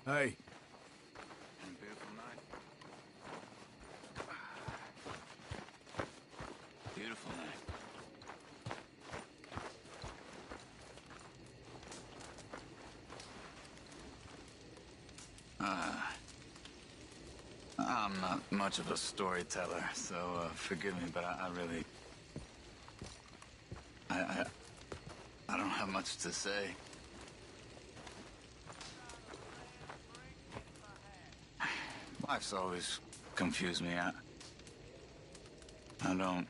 Hey. Beautiful night. Beautiful night. I'm not much of a storyteller, so forgive me, but I really... I don't have much to say. Life's always confused me. I don't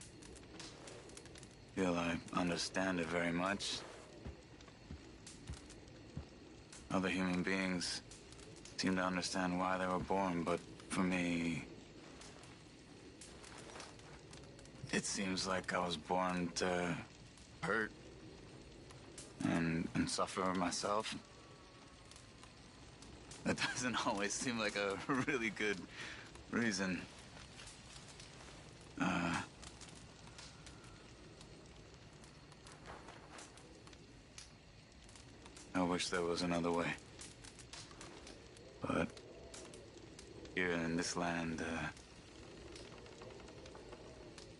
feel I understand it very much. Other human beings seem to understand why they were born, but for me, it seems like I was born to hurt and suffer myself. That doesn't always seem like a really good reason. I wish there was another way. But here in this land,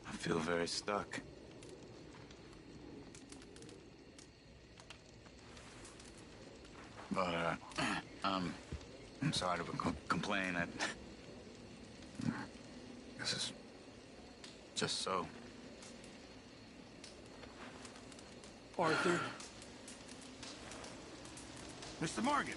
I feel very stuck. But, I'm sorry to complain. This is just so. Arthur. Mr. Morgan.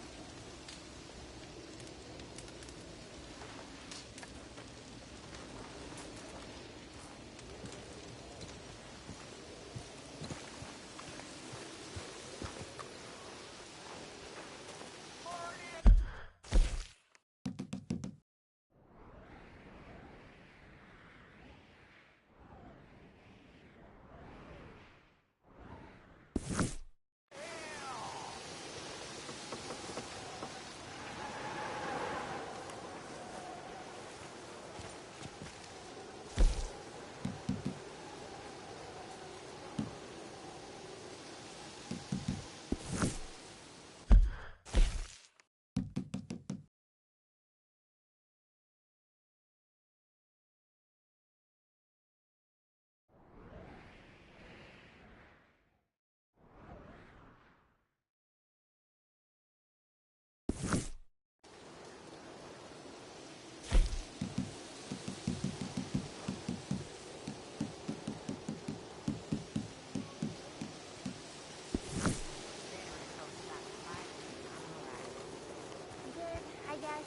I guess.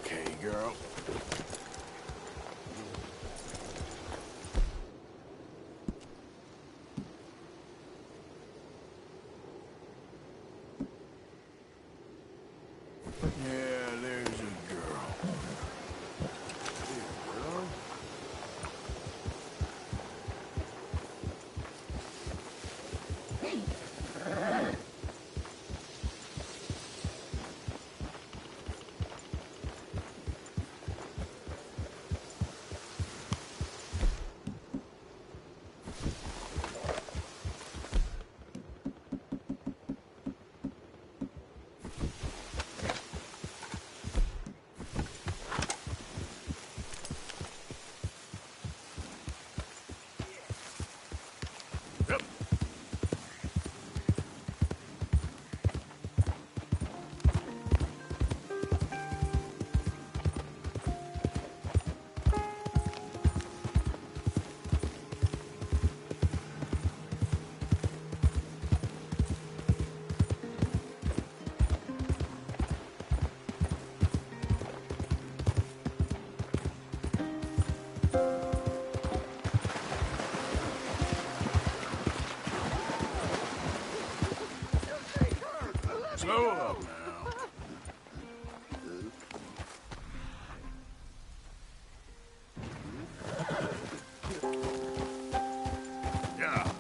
Okay, girl. Yeah, there's a girl. There, girl. Yep. Slow up now. Yeah.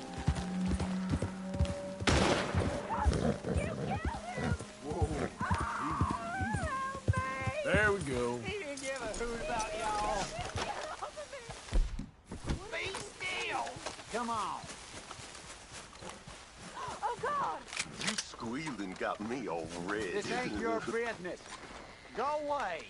go. He didn't give a hoot about y'all. Be still! Come on. Oh, God! You squealing got me all red. This ain't your business. Go away.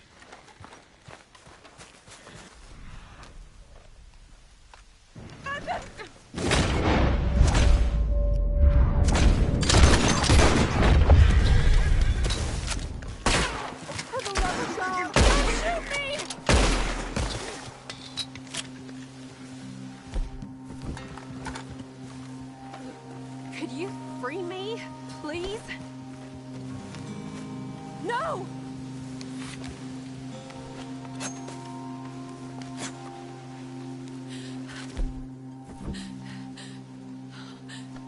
For the love of God, don't shoot me! Could you free me, please? No!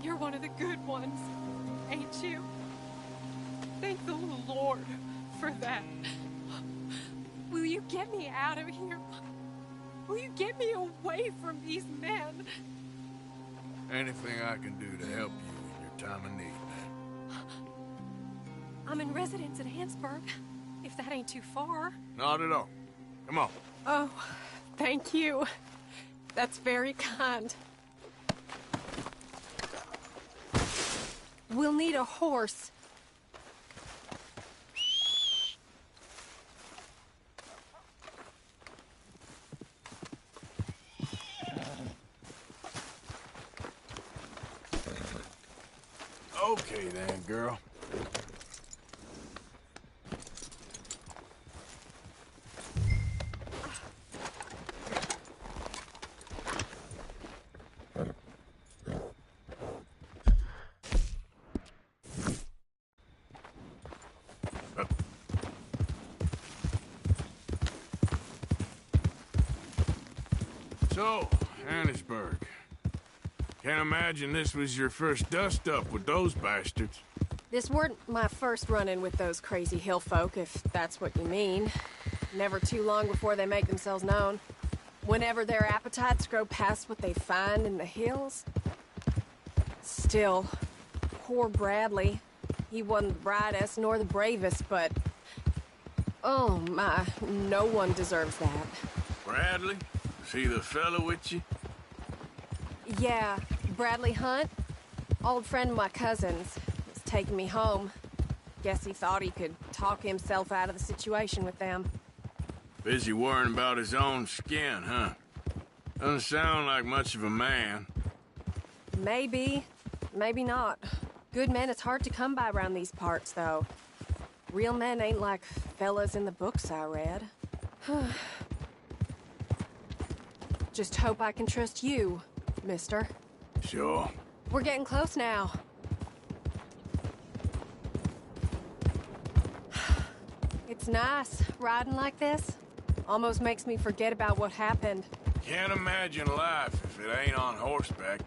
You're one of the good ones, ain't you? Thank the Lord for that. Will you get me out of here? Will you get me away from these men? Anything I can do to help you in your time of need, man. I'm in residence at Hansburg, if that ain't too far. Not at all. Come on. Oh, thank you. That's very kind. We'll need a horse. Okay then, girl. So, Annisburg. Can't imagine this was your first dust-up with those bastards. This weren't my first run-in with those crazy hill folk, if that's what you mean. Never too long before they make themselves known. Whenever their appetites grow past what they find in the hills. Still, poor Bradley. He wasn't the brightest nor the bravest, but... oh my, no one deserves that. Bradley? Is he the fella with you? Yeah, Bradley Hunt. Old friend of my cousin's. Was taking me home. Guess he thought he could talk himself out of the situation with them. Busy worrying about his own skin, huh? Doesn't sound like much of a man. Maybe. Maybe not. Good men is hard to come by around these parts, though. Real men ain't like fellas in the books I read. Just hope I can trust you, mister. Sure. We're getting close now. It's nice, riding like this. Almost makes me forget about what happened. Can't imagine life if it ain't on horseback.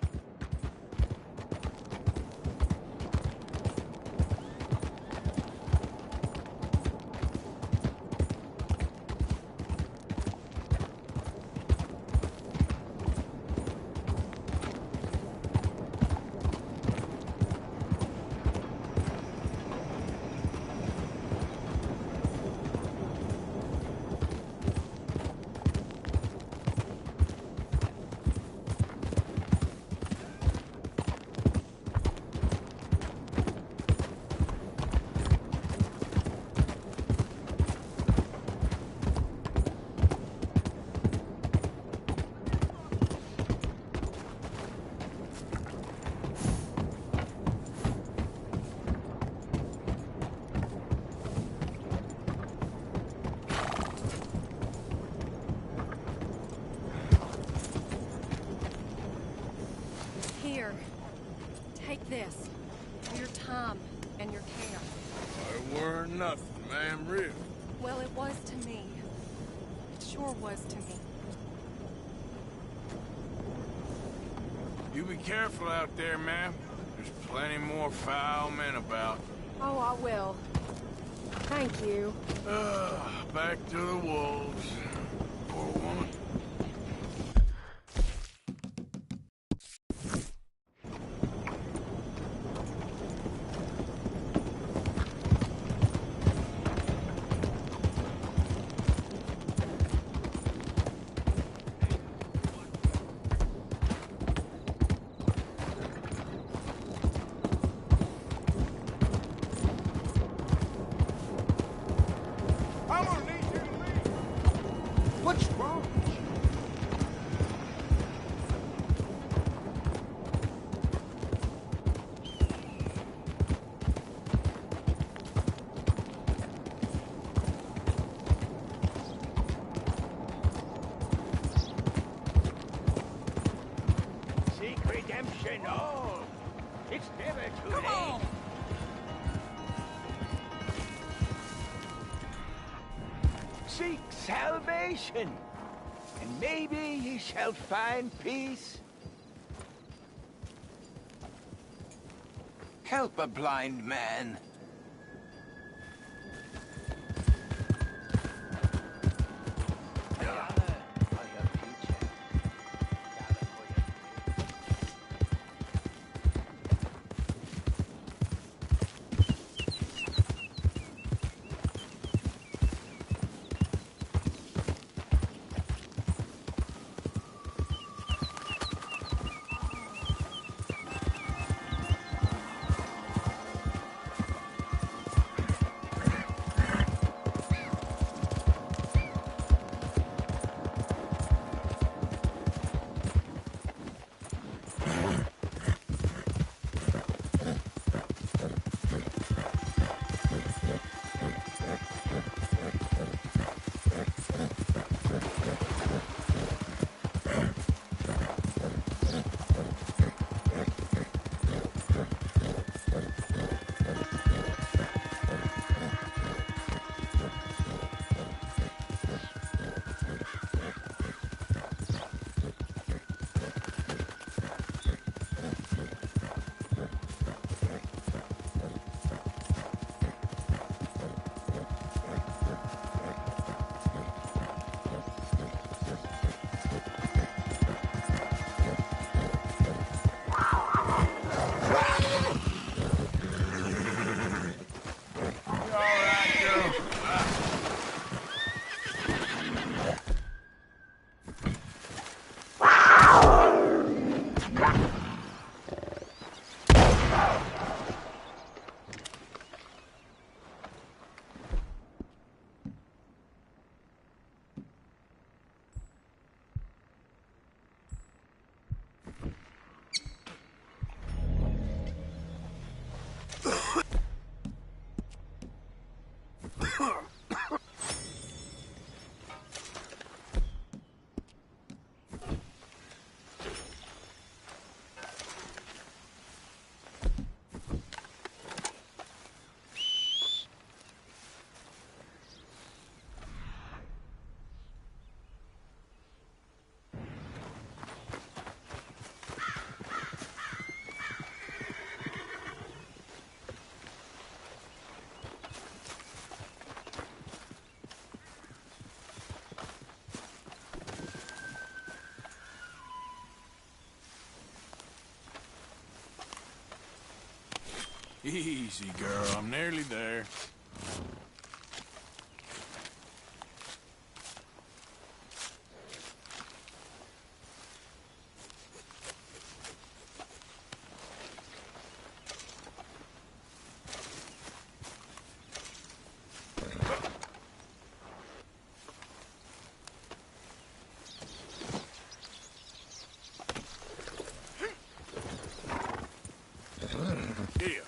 Here, take this. For your time and your care. It weren't nothing, ma'am, really. Well, it was to me. It sure was to me. You be careful out there, ma'am. There's plenty more foul men about. Oh, I will. Thank you. Back to the wolves. Poor woman. Come on! Seek salvation, and maybe ye shall find peace. Help a blind man. Easy, girl. I'm nearly there. Yeah.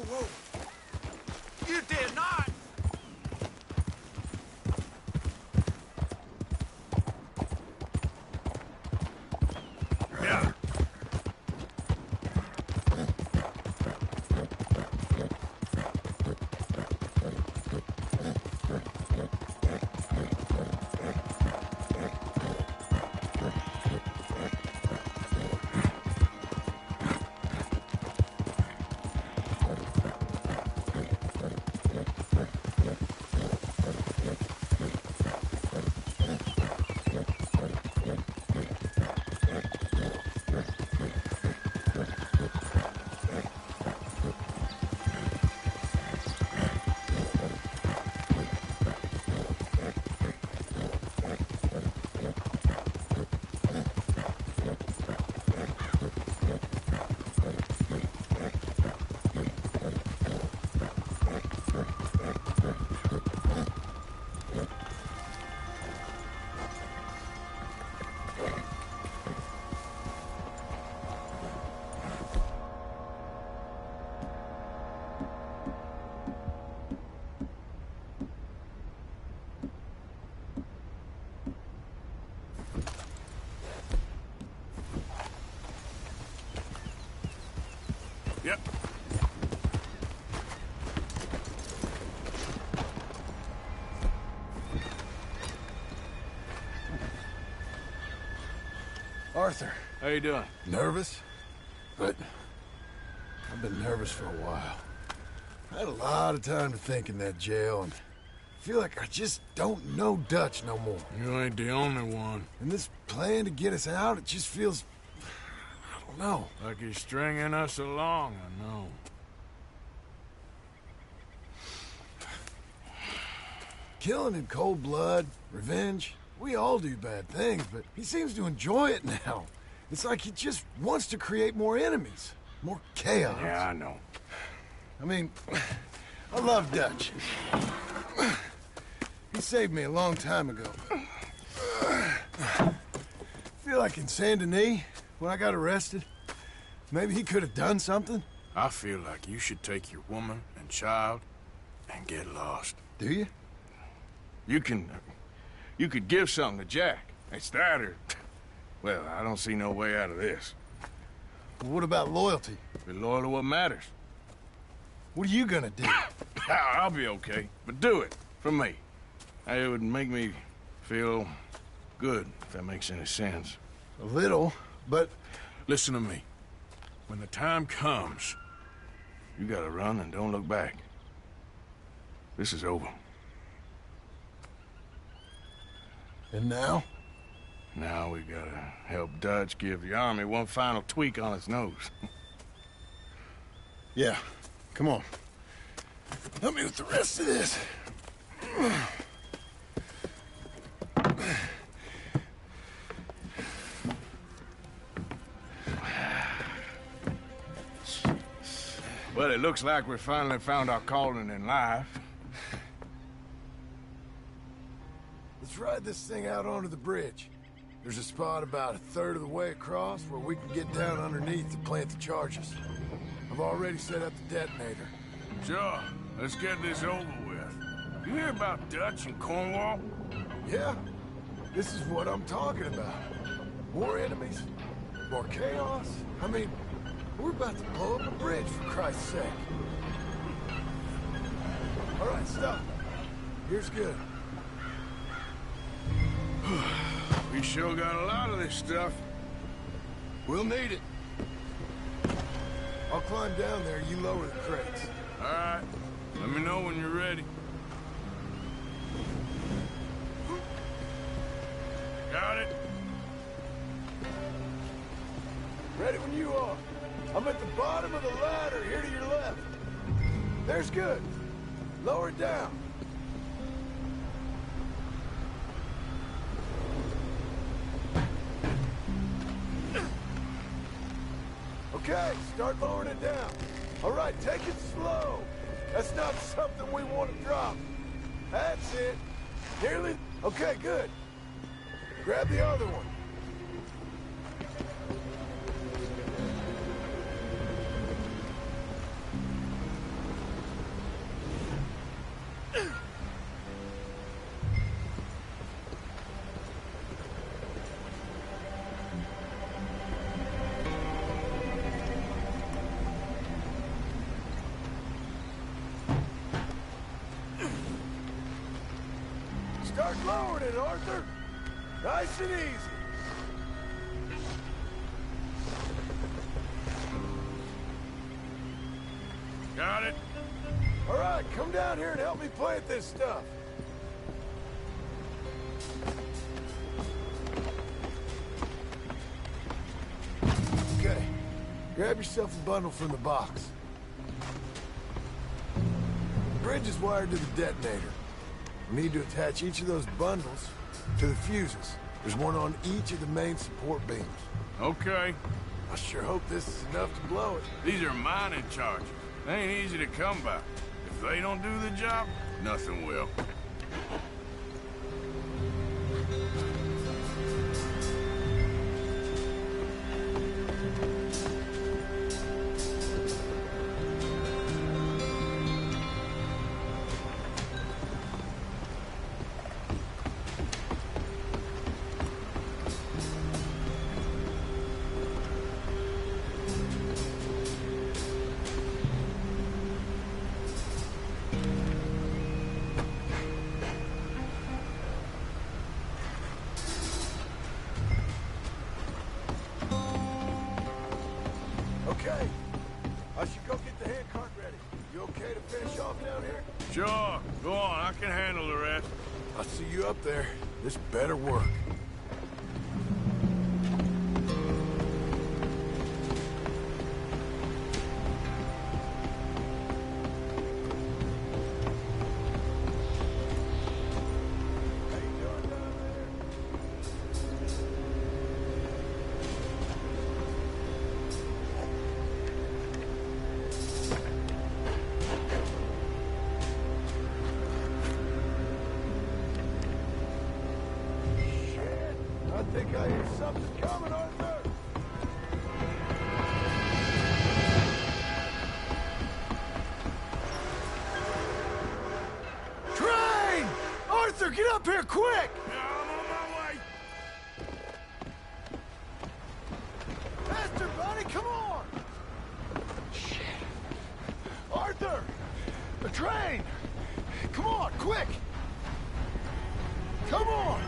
whoa! You dare not! Yeah. Yep. Arthur, How you doing? nervous? But I've been nervous for a while. I had a lot of time to think in that jail, and I feel like I just don't know Dutch no more. You ain't the only one. And this plan to get us out, it just feels... I don't know. Like he's stringing us along, I know. Killing in cold blood, revenge, we all do bad things, but he seems to enjoy it now. It's like he just wants to create more enemies, more chaos. Yeah, I know. I mean, I love Dutch. He saved me a long time ago. I feel like in Saint Denis, when I got arrested, maybe he could have done something. I feel like you should take your woman and child and get lost. Do you? You could give something to Jack. It's that or... Well, I don't see no way out of this. What about loyalty? Be loyal to what matters. What are you gonna do? I'll be okay, but do it for me. It would make me feel good, if that makes any sense. A little, but... Listen to me. When the time comes, you gotta run and don't look back. This is over. And now? Now we gotta help Dutch give the army one final tweak on its nose. Yeah, come on. Help me with the rest of this. Well, it looks like we finally found our calling in life. Let's ride this thing out onto the bridge. There's a spot about a third of the way across where we can get down underneath to plant the charges. I've already set up the detonator. Sure, let's get this over with. You hear about Dutch and Cornwall? Yeah, this is what I'm talking about. More enemies, more chaos. I mean, we're about to blow up a bridge, for Christ's sake. All right, stop. Here's good. We sure got a lot of this stuff. We'll need it. I'll climb down there, you lower the crates. All right, let me know when you're ready. Got it? Ready when you are. I'm at the bottom of the ladder, here to your left. There's good. Lower it down. Okay, start lowering it down. All right, take it slow. That's not something we want to drop. That's it. Nearly... Okay, good. Grab the other one. Start lowering it, Arthur. Nice and easy. Got it? All right, come down here and help me plant this stuff. Okay, grab yourself a bundle from the box. The bridge is wired to the detonator. We need to attach each of those bundles to the fuses. There's one on each of the main support beams. Okay. I sure hope this is enough to blow it. These are mining charges. They ain't easy to come by. If they don't do the job, nothing will. Okay, I should go get the handcart ready. You okay to finish off down here? Sure. Go on. I can handle the rest. I'll see you up there. This better work. How you doing down there? Shit! I think I hear something coming, Arthur! Train! Arthur, get up here quick! I'm on my way. Faster, buddy, come on! Shit! Arthur! The train! Come on, quick! Come on!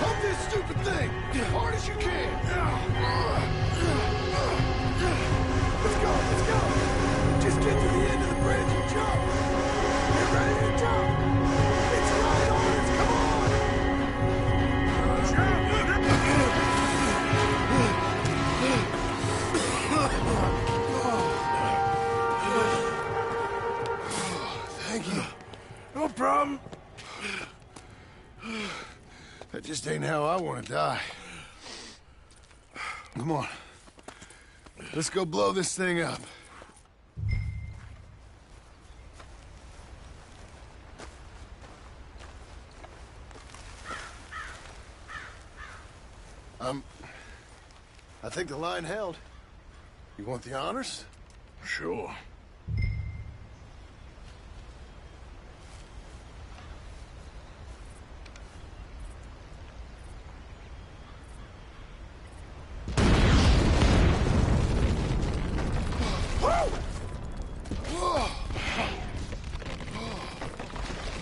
Pump this stupid thing! As hard as you can! Let's go, let's go! Just get to the end of the bridge and jump! Get ready to jump! It's right on us, come on! Thank you. No problem. That just ain't how I want to die. Come on. Let's go blow this thing up. I think the line held. You want the honors? Sure.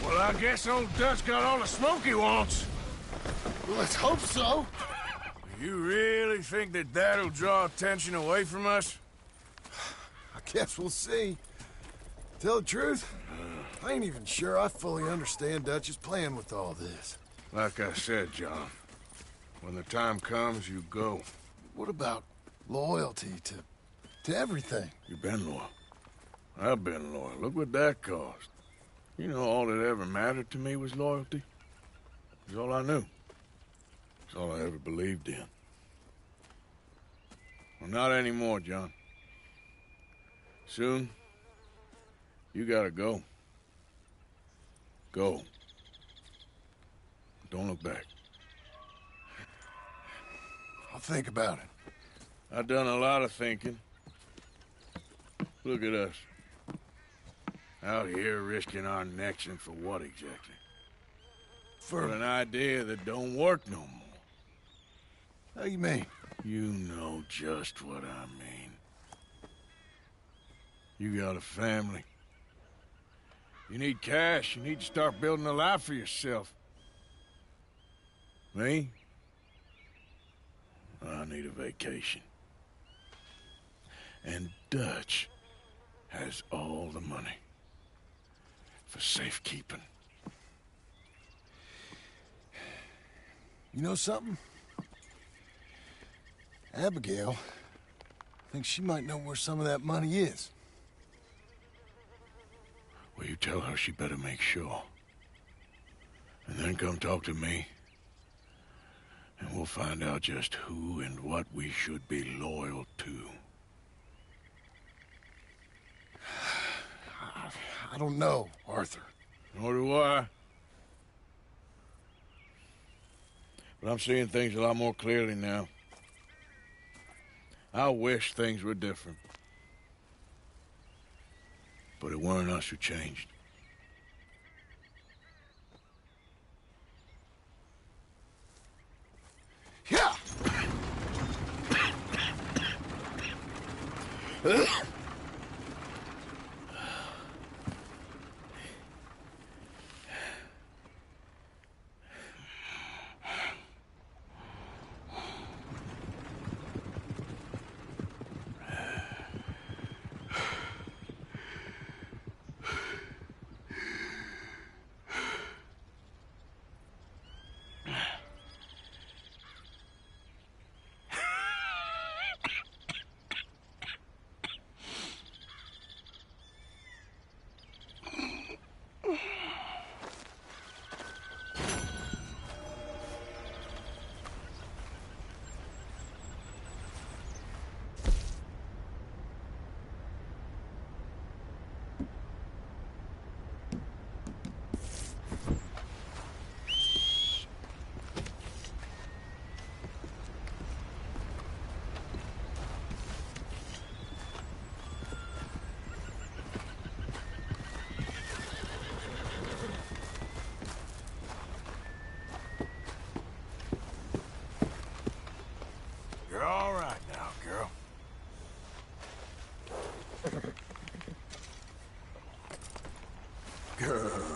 Well, I guess old Dutch got all the smoke he wants. Well, let's hope so. You really think that that'll draw attention away from us? I guess we'll see. Tell the truth, I ain't even sure I fully understand Dutch's plan with all this. Like I said, John, when the time comes, you go. What about loyalty to everything? You've been loyal. I've been loyal. Look what that cost. You know, all that ever mattered to me was loyalty. It's all I knew. It's all I ever believed in. Well, not anymore, John. Soon, you gotta go. Go. Don't look back. I'll think about it. I've done a lot of thinking. Look at us. Out here risking our necks, and for what exactly? For an idea that don't work no more. How you mean? You know just what I mean. You got a family. You need cash. You need to start building a life for yourself. Me? I need a vacation. And Dutch has all the money for safekeeping. You know something? Abigail thinks she might know where some of that money is. Well, you tell her she better make sure. And then come talk to me. And we'll find out just who and what we should be loyal to. I don't know, Arthur. Nor do I. But I'm seeing things a lot more clearly now. I wish things were different. But it weren't us who changed. Yeah! You're all right now, girl. Girl.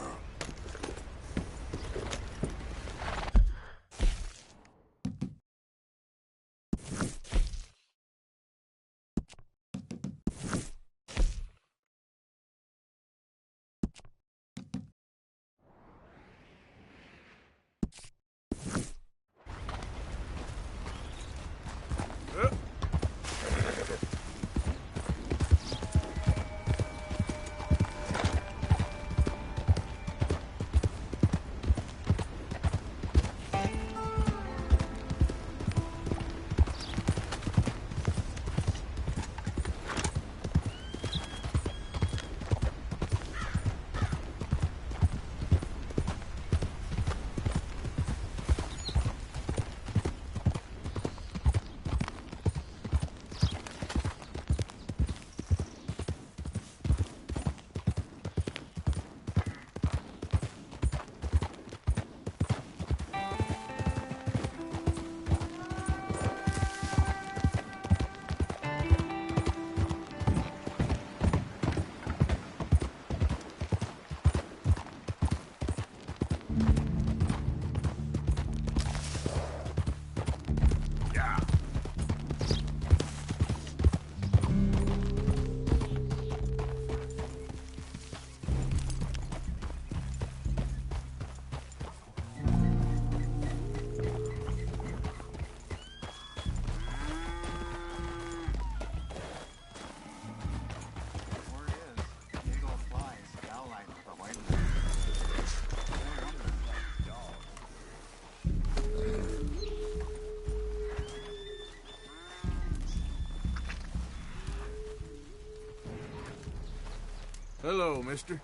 Hello, mister.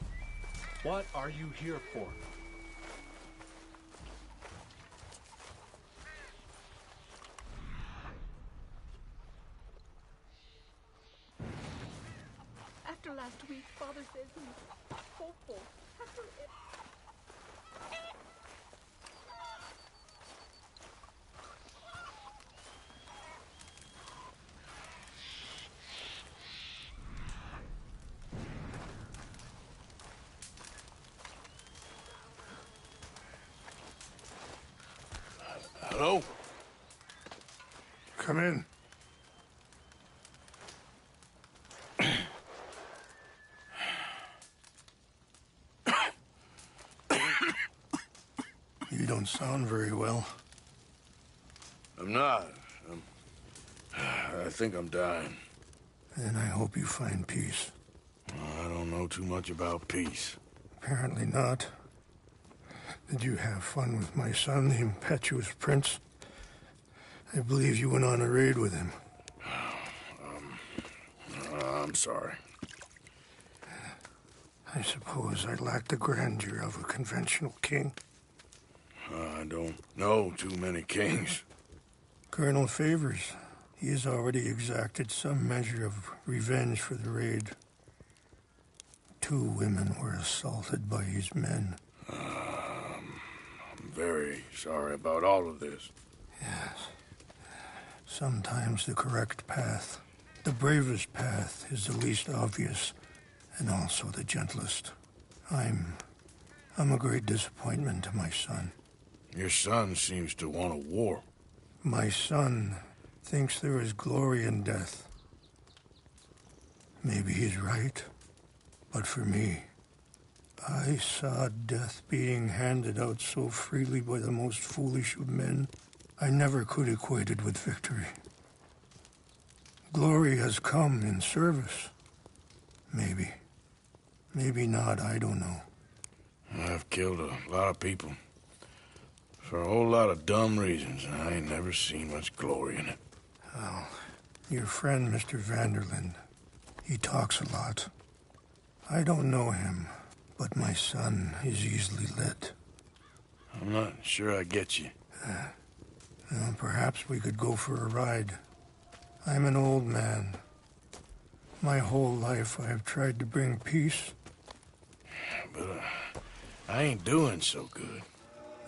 What are you here for? After last week, Father says he's hopeful. After it... Come in. You don't sound very well. I'm not. I think I'm dying. Then I hope you find peace. I don't know too much about peace. Apparently not. Did you have fun with my son, the impetuous prince? I believe you went on a raid with him. I'm sorry. I suppose I lack the grandeur of a conventional king. I don't know too many kings. Colonel Favors, he has already exacted some measure of revenge for the raid. 2 women were assaulted by his men. I'm very sorry about all of this. Yes. Sometimes the correct path, the bravest path, is the least obvious, and also the gentlest. I'm a great disappointment to my son. Your son seems to want a war. My son thinks there is glory in death. Maybe he's right, but for me, I saw death being handed out so freely by the most foolish of men, I never could equate it with victory. Glory has come in service. Maybe. Maybe not, I don't know. I've killed a lot of people. For a whole lot of dumb reasons, and I ain't never seen much glory in it. Oh, your friend, Mr. Vanderlyn, he talks a lot. I don't know him, but my son is easily led. I'm not sure I get you. Well, perhaps we could go for a ride. I'm an old man. My whole life I have tried to bring peace. But I ain't doing so good.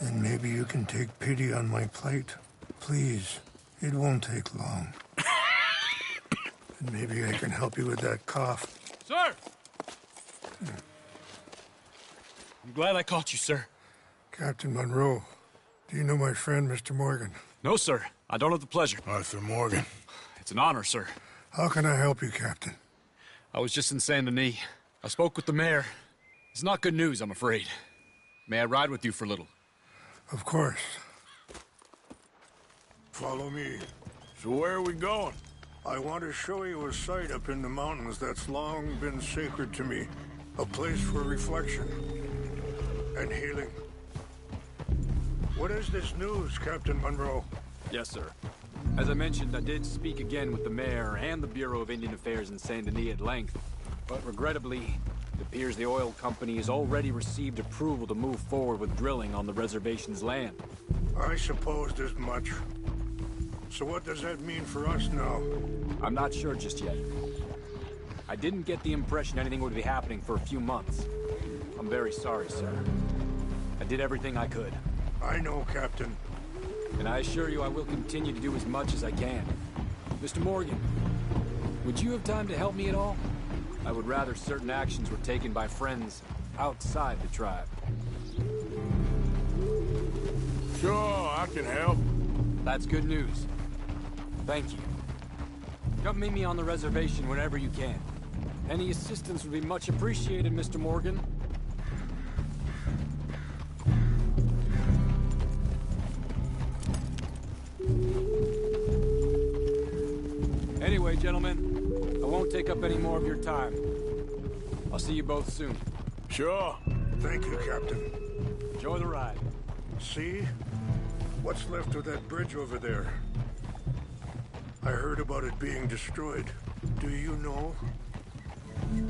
Then maybe you can take pity on my plight. Please, it won't take long. And maybe I can help you with that cough. Sir! I'm glad I caught you, sir. Captain Monroe, do you know my friend, Mr. Morgan? No, sir. I don't have the pleasure. Arthur Morgan. It's an honor, sir. How can I help you, Captain? I was just in Saint Denis. I spoke with the mayor. It's not good news, I'm afraid. May I ride with you for a little? Of course. Follow me. So where are we going? I want to show you a site up in the mountains that's long been sacred to me. A place for reflection and healing. What is this news, Captain Monroe? Yes, sir. As I mentioned, I did speak again with the mayor and the Bureau of Indian Affairs in Saint Denis at length. But regrettably, it appears the oil company has already received approval to move forward with drilling on the reservation's land. I supposed as much. So what does that mean for us now? I'm not sure just yet. I didn't get the impression anything would be happening for a few months. I'm very sorry, sir. I did everything I could. I know, Captain. And I assure you I will continue to do as much as I can. Mr. Morgan, would you have time to help me at all? I would rather certain actions were taken by friends outside the tribe. Sure, I can help. That's good news. Thank you. Come meet me on the reservation whenever you can. Any assistance would be much appreciated, Mr. Morgan. Anyway, gentlemen, I won't take up any more of your time. I'll see you both soon. Sure. Thank you, Captain. Enjoy the ride. See? What's left of that bridge over there? I heard about it being destroyed. Do you know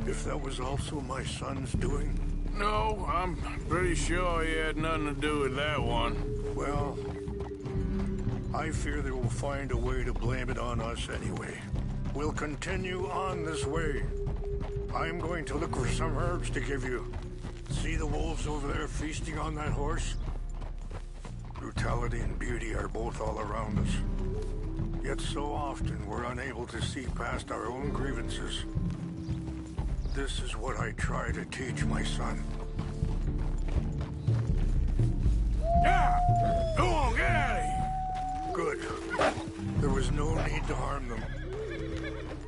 if that was also my son's doing? No, I'm pretty sure he had nothing to do with that one. Well, I fear they will find a way to blame it on us anyway. We'll continue on this way. I'm going to look for some herbs to give you. See the wolves over there feasting on that horse? Brutality and beauty are both all around us. Yet so often we're unable to see past our own grievances. This is what I try to teach my son. Yeah! Go on, get out of here! Good. There was no need to harm them.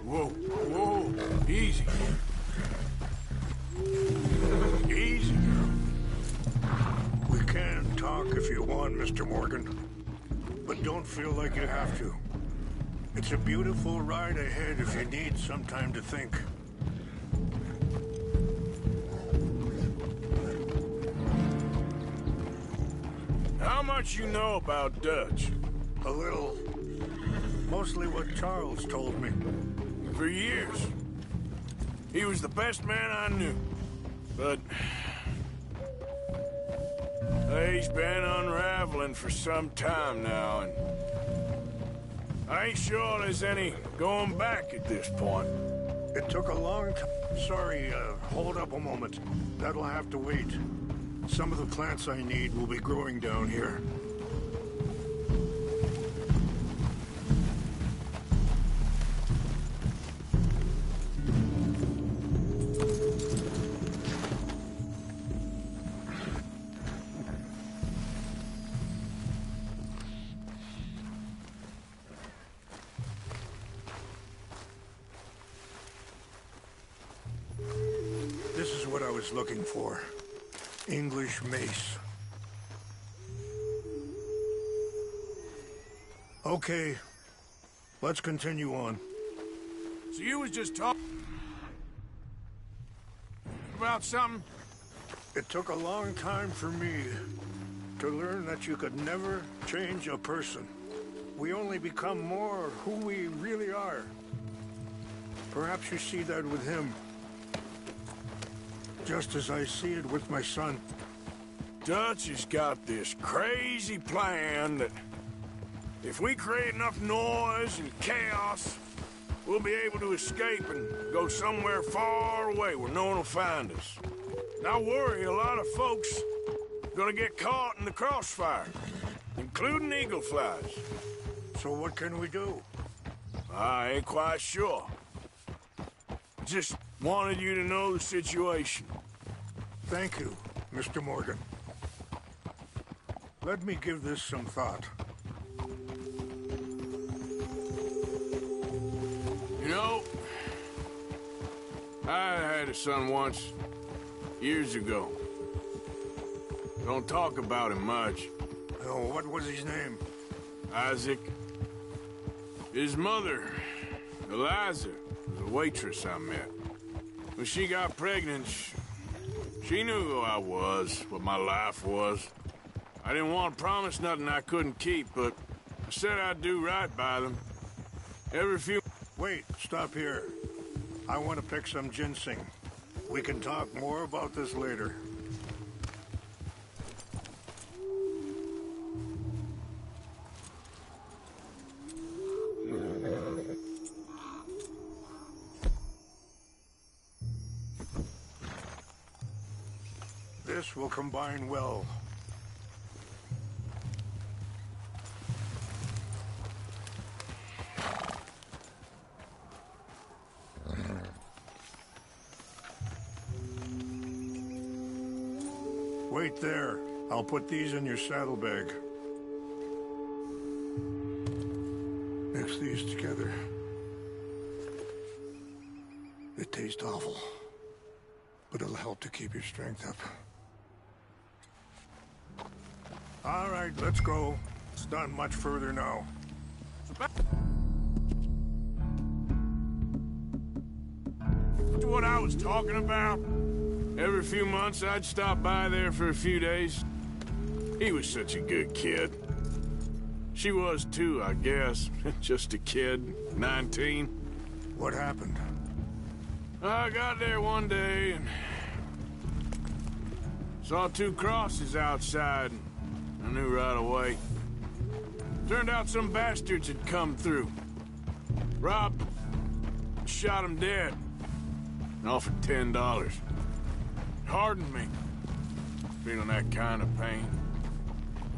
Whoa, whoa, easy. Easy, girl. We can talk if you want, Mr. Morgan. But don't feel like you have to. It's a beautiful ride ahead if you need some time to think. How much you know about Dutch? A little. Mostly what Charles told me. For years. He was the best man I knew. But... he's been unraveling for some time now, and... I ain't sure there's any going back at this point. It took a long time. Sorry, hold up a moment. That'll have to wait. Some of the plants I need will be growing down here. This is what I was looking for. English mace. Okay, let's continue on. So you was just talking about something? It took a long time for me to learn that you could never change a person. We only become more who we really are. Perhaps you see that with him. Just as I see it with my son. Dutch has got this crazy plan that if we create enough noise and chaos, we'll be able to escape and go somewhere far away where no one will find us. And I worry a lot of folks are gonna get caught in the crossfire, including eagle flies. So what can we do? I ain't quite sure. Just wanted you to know the situation. Thank you, Mr. Morgan. Let me give this some thought. You know, I had a son once, years ago. Don't talk about him much. Oh, what was his name? Isaac. His mother, Eliza, was a waitress I met. When she got pregnant, she knew who I was, what my life was. I didn't want to promise nothing I couldn't keep, but I said I'd do right by them. Every few... Wait, stop here. I want to pick some ginseng. We can talk more about this later. This will combine well. Wait there. I'll put these in your saddlebag. Mix these together. They taste awful, but it'll help to keep your strength up. All right, let's go. It's not much further now. That's what I was talking about. Every few months, I'd stop by there for a few days. He was such a good kid. She was too, I guess. Just a kid, 19. What happened? I got there one day and saw two crosses outside. I knew right away. Turned out some bastards had come through. Robbed, shot him dead, and offered $10. Hardened me, feeling that kind of pain.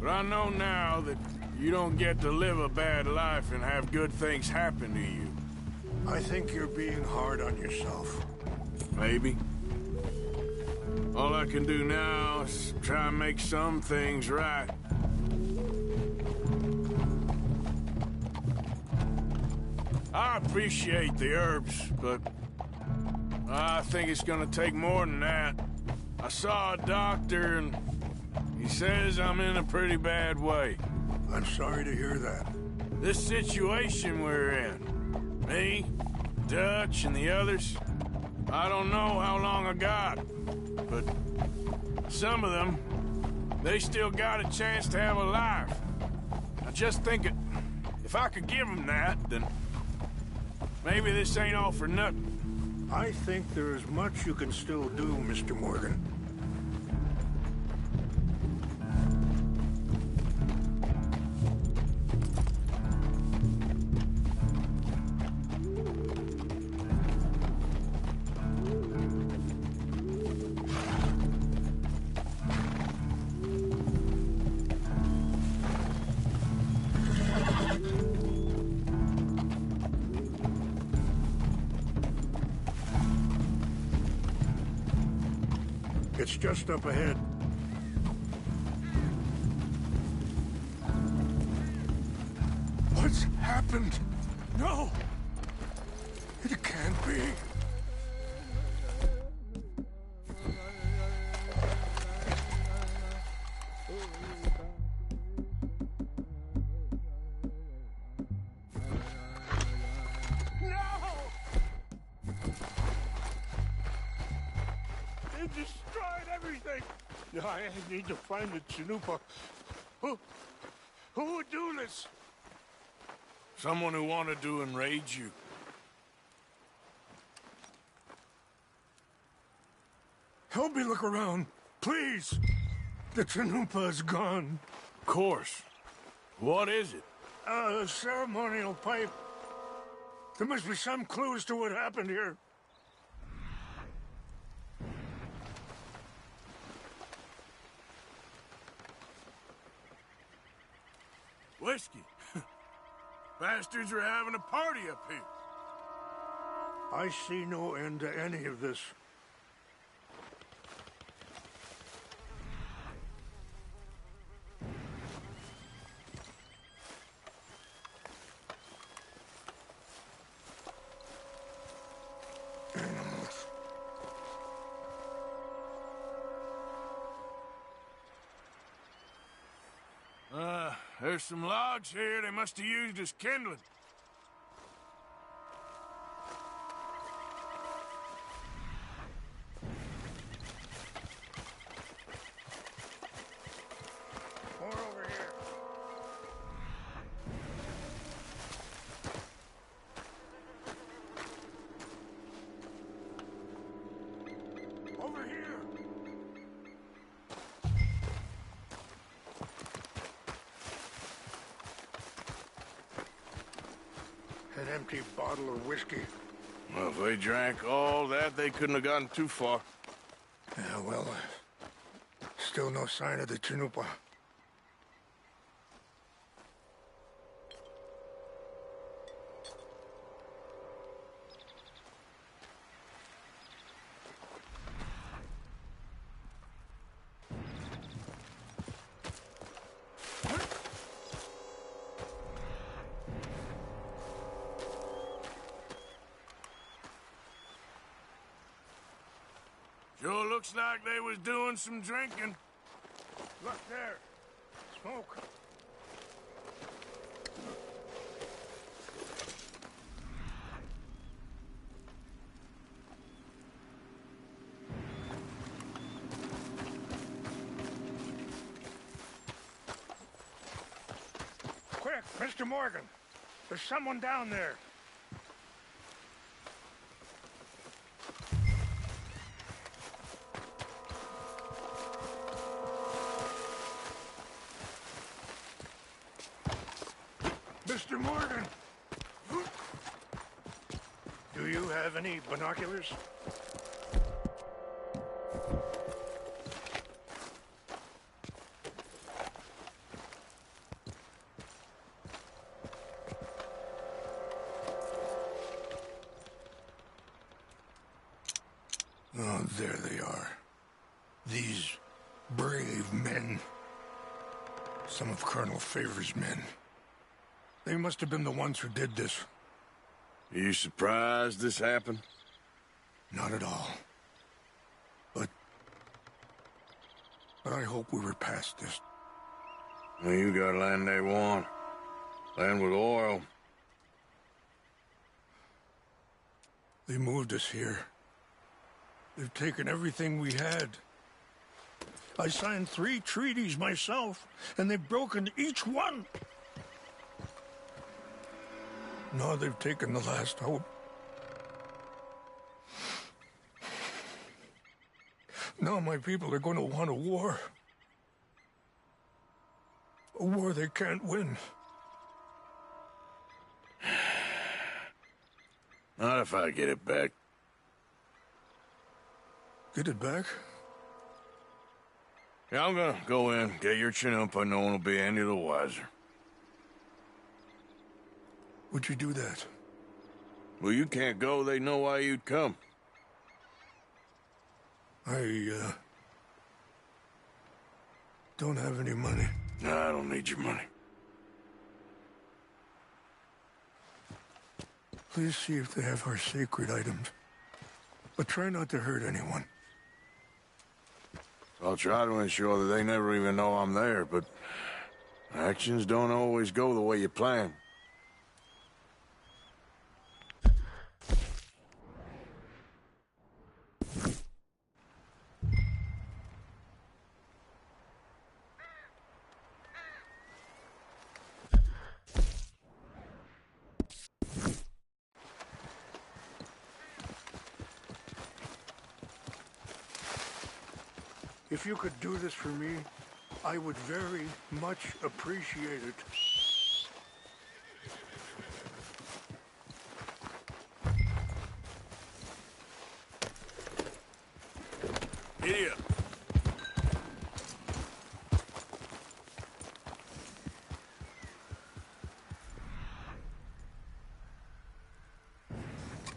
But I know now that you don't get to live a bad life and have good things happen to you. I think you're being hard on yourself. Maybe. All I can do now is try and make some things right. I appreciate the herbs, but I think it's gonna take more than that. I saw a doctor and he says I'm in a pretty bad way. I'm sorry to hear that. This situation we're in, me, Dutch, and the others, I don't know how long I got, but some of them, they still got a chance to have a life. I just think if I could give them that, then maybe this ain't all for nothing. I think there is much you can still do, Mr. Morgan. It's just up ahead. What's happened? No! It can't be. Destroyed everything. I need to find the Chanupa. Who would do this? Someone who wanted to enrage you. Help me look around, please. The Chanupa is gone. Of course. What is it? A ceremonial pipe. There must be some clues to what happened here. Whiskey. Bastards are having a party up here. I see no end to any of this. There's some logs here they must have used as kindling. More over here. Over here. An empty bottle of whiskey. Well, if they drank all that, they couldn't have gotten too far. Yeah, well, still no sign of the Chanupa. Sure looks like they was doing some drinking. Look there. Smoke. Quick, Mr. Morgan. There's someone down there. Mr. Morgan! Do you have any binoculars? Oh, there they are. These brave men. Some of Colonel Favor's men. They must have been the ones who did this. Are you surprised this happened? Not at all. But I hope we were past this. Well, you got land they want. Land with oil. They moved us here. They've taken everything we had. I signed 3 treaties myself, and they've broken each one. Now they've taken the last hope. Now my people are going to want a war. A war they can't win. Not if I get it back. Get it back? Yeah, I'm gonna go in, get your Chinoopa, no one will be any the wiser. Would you do that? Well, you can't go, they know why you'd come. I don't have any money. No, I don't need your money. Please see if they have our sacred items. But try not to hurt anyone. I'll try to ensure that they never even know I'm there, but actions don't always go the way you plan. If you could do this for me, I would very much appreciate it. Idiot!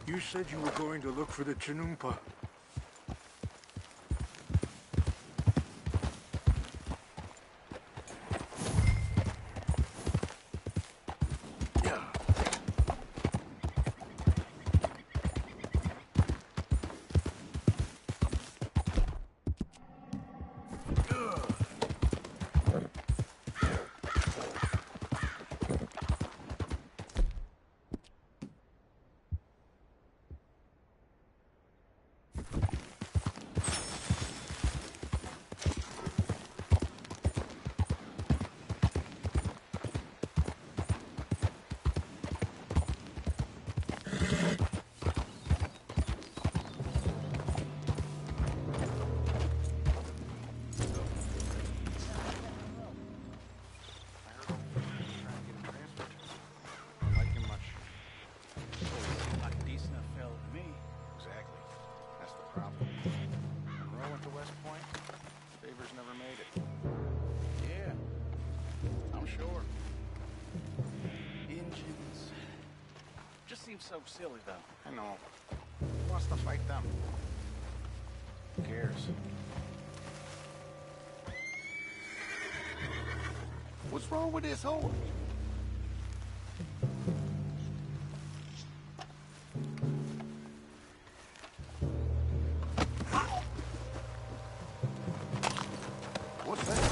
You said you were going to look for the Chinoopa. So silly, though. I know. Who wants to fight them? Who cares? What's wrong with this horse? What's that?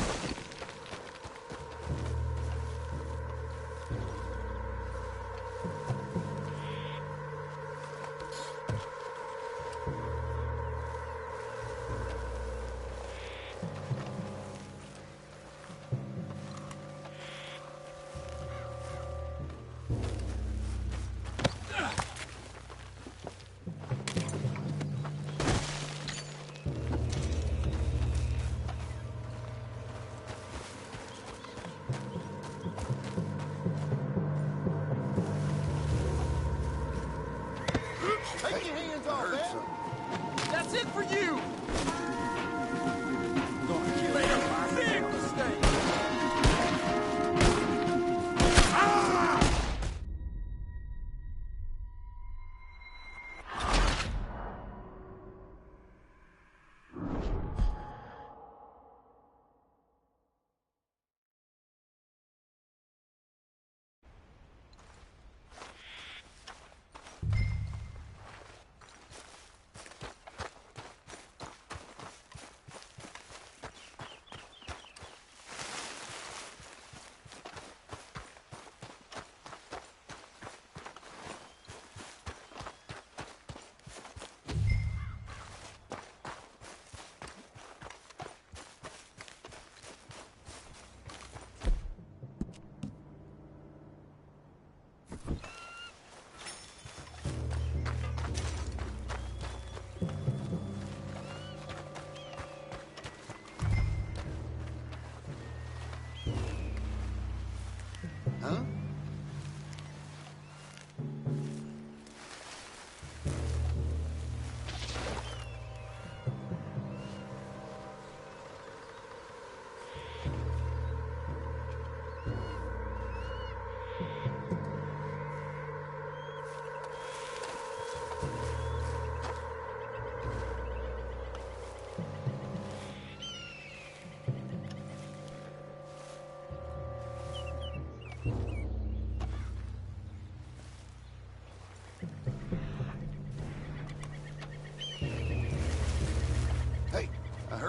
Take your hands off that. That's it for you! Made a big mistake!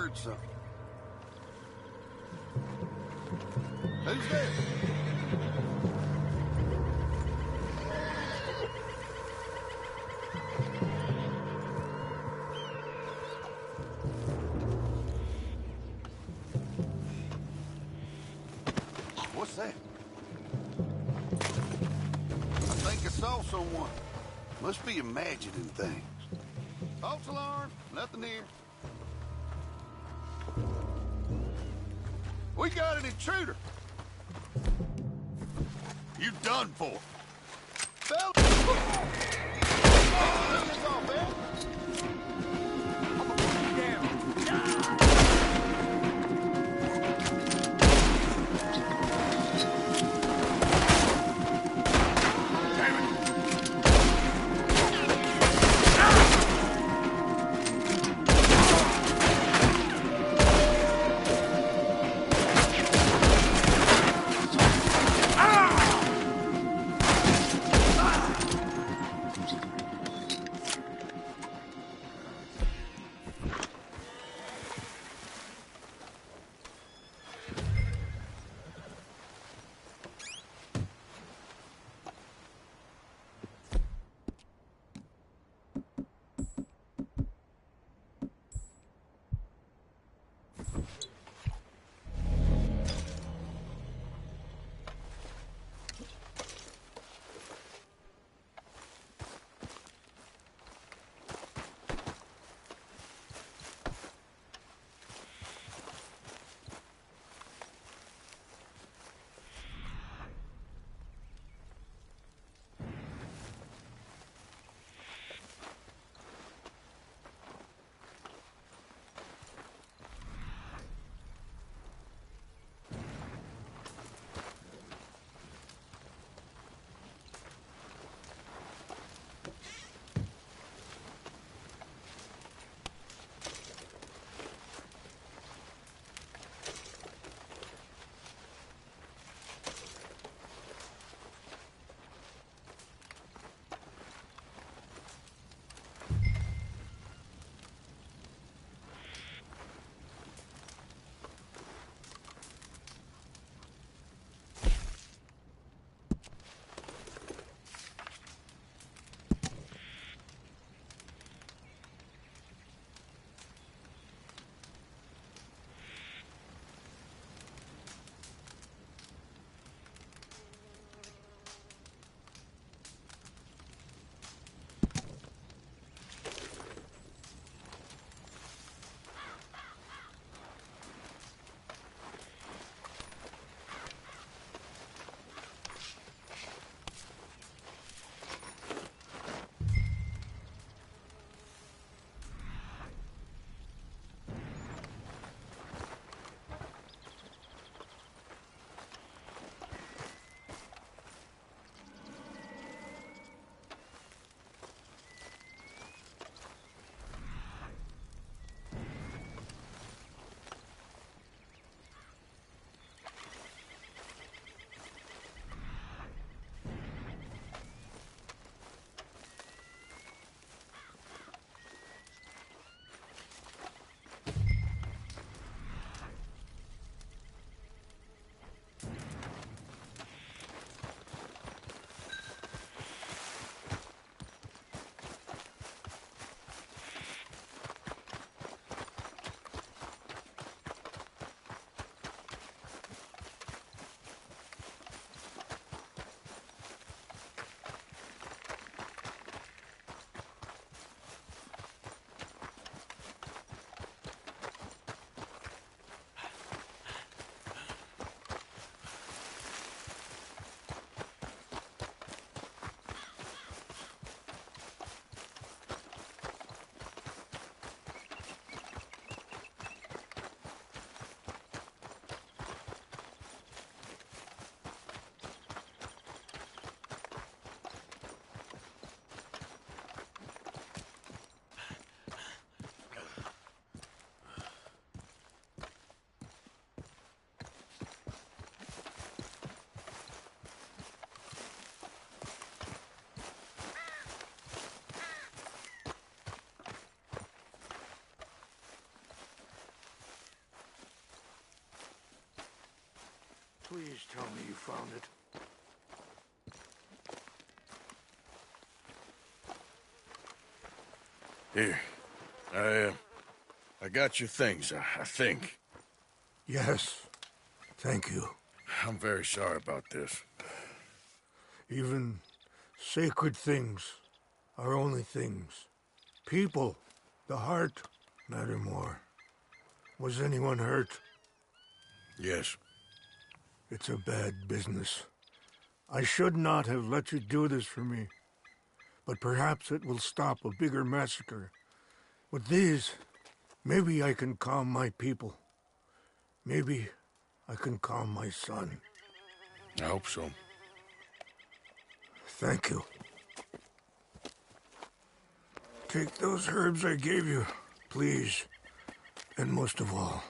heard something. Who's there? What's that? I think I saw someone. Must be imagining things. False alarm. Nothing here. We got an intruder. You done for. Fella! Hands off, man. I'm gonna put you down. Please tell me you found it. Here. I got your things, I think. Yes. Thank you. I'm very sorry about this. Even sacred things are only things. People, the heart, matter more. Was anyone hurt? Yes. It's a bad business. I should not have let you do this for me. But perhaps it will stop a bigger massacre. With these, maybe I can calm my people. Maybe I can calm my son. I hope so. Thank you. Take those herbs I gave you, please. And most of all,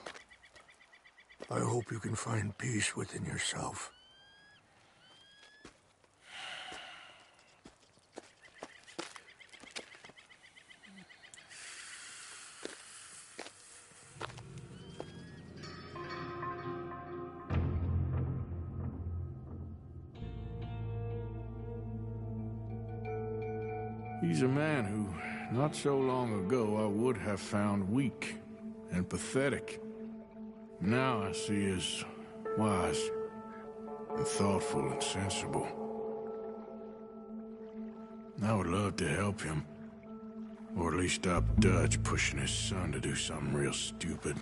I hope you can find peace within yourself. He's a man who, not so long ago, I would have found weak and pathetic. Now I see as wise and thoughtful and sensible. I would love to help him, or at least stop Dutch pushing his son to do something real stupid.